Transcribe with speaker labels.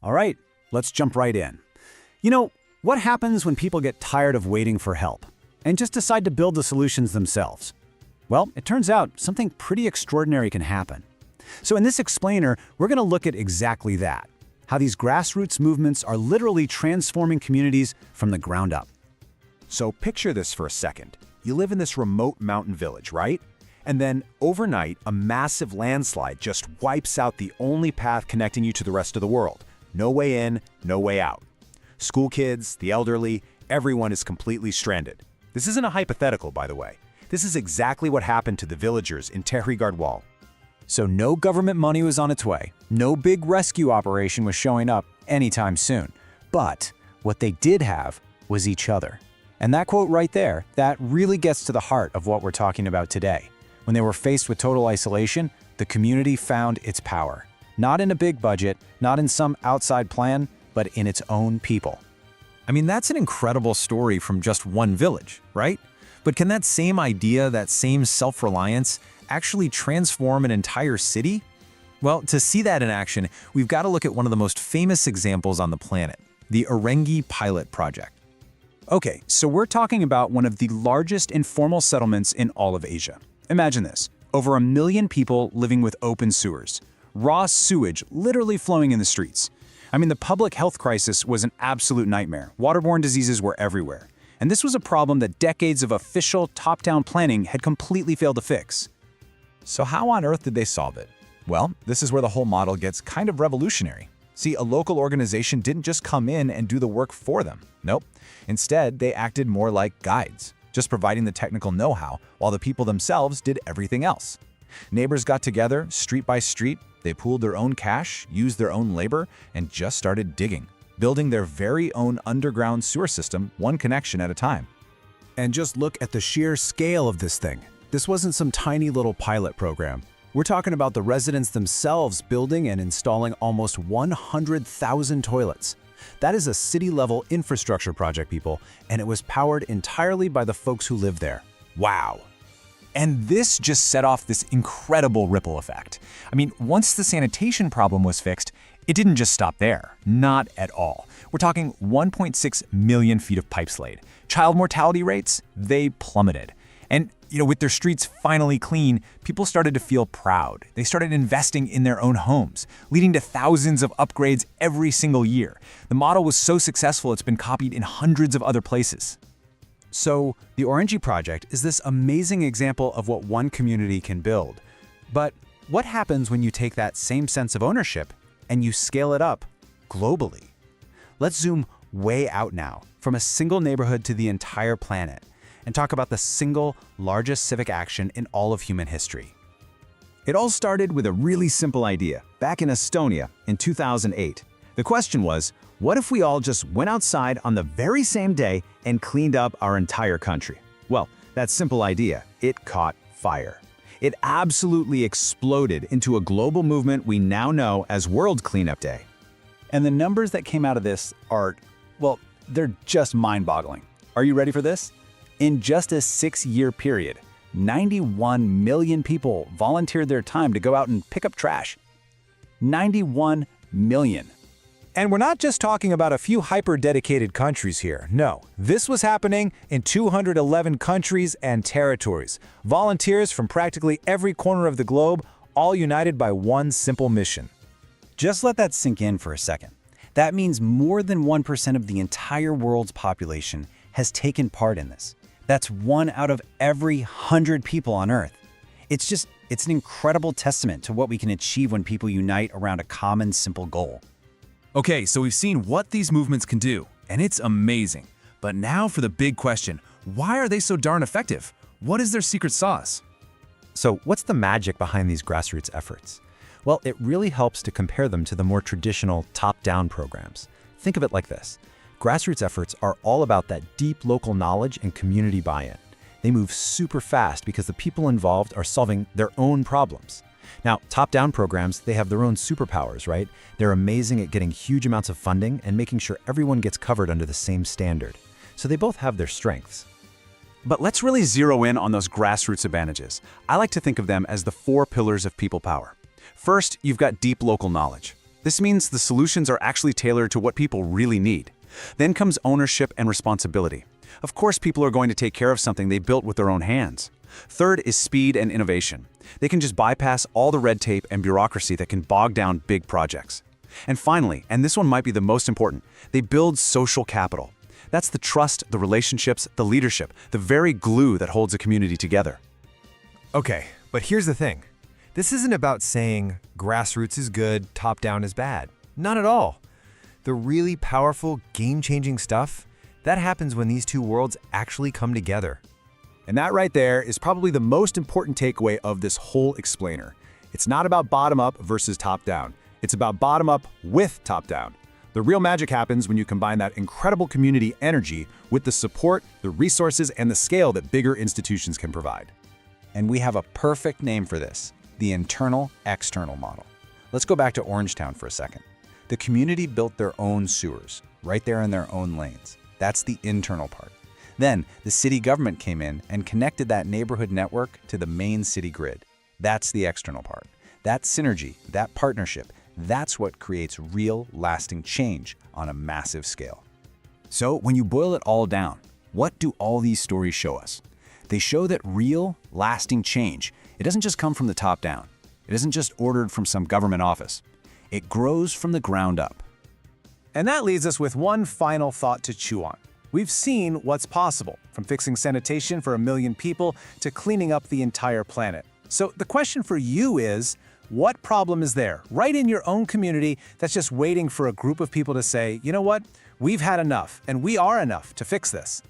Speaker 1: All right, let's jump right in. You know, what happens when people get tired of waiting for help and just decide to build the solutions themselves? Well, it turns out something pretty extraordinary can happen. So in this explainer, we're going to look at exactly that, how these grassroots movements are literally transforming communities from the ground up.
Speaker 2: So picture this for a second. You live in this remote mountain village, right? And then overnight, a massive landslide just wipes out the only path connecting you to the rest of the world. No way in, no way out. School kids, the elderly, everyone is completely stranded. This isn't a hypothetical, by the way. This is exactly what happened to the villagers in Tehri Garhwal.
Speaker 1: So no government money was on its way. No big rescue operation was showing up anytime soon. But what they did have was each other. And that quote right there, that really gets to the heart of what we're talking about today. When they were faced with total isolation, the community found its power. Not in a big budget, not in some outside plan, but in its own people.
Speaker 3: I mean, that's an incredible story from just one village, right? But can that same idea, that same self-reliance, actually transform an entire city? Well, to see that in action, we've got to look at one of the most famous examples on the planet, the Orangi Pilot Project.
Speaker 1: Okay, so we're talking about one of the largest informal settlements in all of Asia. Imagine this, over 1 million people living with open sewers. Raw sewage literally flowing in the streets. I mean, the public health crisis was an absolute nightmare. Waterborne diseases were everywhere. And this was a problem that decades of official top-down planning had completely failed to fix.
Speaker 3: So how on earth did they solve it? Well, this is where the whole model gets kind of revolutionary. See, a local organization didn't just come in and do the work for them. Nope. Instead, they acted more like guides, just providing the technical know-how while the people themselves did everything else. Neighbors got together, street by street, they pooled their own cash, used their own labor, and just started digging, building their very own underground sewer system, one connection at a time.
Speaker 1: And just look at the sheer scale of this thing. This wasn't some tiny little pilot program. We're talking about the residents themselves building and installing almost 100,000 toilets. That is a city-level infrastructure project, people, and it was powered entirely by the folks who live there. Wow!
Speaker 3: And this just set off this incredible ripple effect. I mean, once the sanitation problem was fixed, it didn't just stop there. Not at all. We're talking 1.6 million feet of pipes laid. Child mortality rates, they plummeted. And with their streets finally clean, people started to feel proud. They started investing in their own homes, leading to thousands of upgrades every single year. The model was so successful, it's been copied in hundreds of other places.
Speaker 1: So, the Orangi Project is this amazing example of what one community can build. But what happens when you take that same sense of ownership and you scale it up globally? Let's zoom way out now, from a single neighborhood to the entire planet, and talk about the single largest civic action in all of human history.
Speaker 3: It all started with a really simple idea back in Estonia in 2008. The question was, what if we all just went outside on the very same day and cleaned up our entire country? Well, that simple idea, it caught fire. It absolutely exploded into a global movement we now know as World Cleanup Day.
Speaker 1: And the numbers that came out of this are, well, they're just mind-boggling. Are you ready for this? In just a 6-year period, 91 million people volunteered their time to go out and pick up trash. 91 million.
Speaker 3: And we're not just talking about a few hyper-dedicated countries here. No, this was happening in 211 countries and territories. Volunteers from practically every corner of the globe, all united by one simple mission.
Speaker 1: Just let that sink in for a second. That means more than 1% of the entire world's population has taken part in this. That's 1 out of every 100 people on Earth. It's an incredible testament to what we can achieve when people unite around a common, simple goal.
Speaker 3: Okay, so we've seen what these movements can do, and it's amazing. But now for the big question, why are they so darn effective? What is their secret sauce?
Speaker 1: So what's the magic behind these grassroots efforts? Well, it really helps to compare them to the more traditional top-down programs. Think of it like this. Grassroots efforts are all about that deep local knowledge and community buy-in. They move super fast because the people involved are solving their own problems. Now, top-down programs, they have their own superpowers, right? They're amazing at getting huge amounts of funding and making sure everyone gets covered under the same standard. So they both have their strengths. But let's really zero in on those grassroots advantages. I like to think of them as the 4 pillars of people power. First, you've got deep local knowledge.
Speaker 2: This means the solutions are actually tailored to what people really need. Then comes ownership and responsibility. Of course, people are going to take care of something they built with their own hands. Third is speed and innovation. They can just bypass all the red tape and bureaucracy that can bog down big projects. And finally, and this one might be the most important, they build social capital. That's the trust, the relationships, the leadership, the very glue that holds a community together.
Speaker 4: Okay, but here's the thing. This isn't about saying grassroots is good, top-down is bad. Not at all. The really powerful, game-changing stuff, that happens when these two worlds actually come together.
Speaker 2: And that right there is probably the most important takeaway of this whole explainer. It's not about bottom-up versus top-down. It's about bottom-up with top-down. The real magic happens when you combine that incredible community energy with the support, the resources, and the scale that bigger institutions can provide.
Speaker 1: And we have a perfect name for this, the internal-external model. Let's go back to Orangetown for a second. The community built their own sewers, right there in their own lanes. That's the internal part. Then, the city government came in and connected that neighborhood network to the main city grid. That's the external part. That synergy, that partnership, that's what creates real, lasting change on a massive scale. So, when you boil it all down, what do all these stories show us? They show that real, lasting change, it doesn't just come from the top down. It isn't just ordered from some government office. It grows from the ground up.
Speaker 5: And that leaves us with one final thought to chew on. We've seen what's possible, from fixing sanitation for 1 million people to cleaning up the entire planet. So the question for you is, what problem is there, right in your own community, that's just waiting for a group of people to say, you know what, we've had enough, and we are enough to fix this?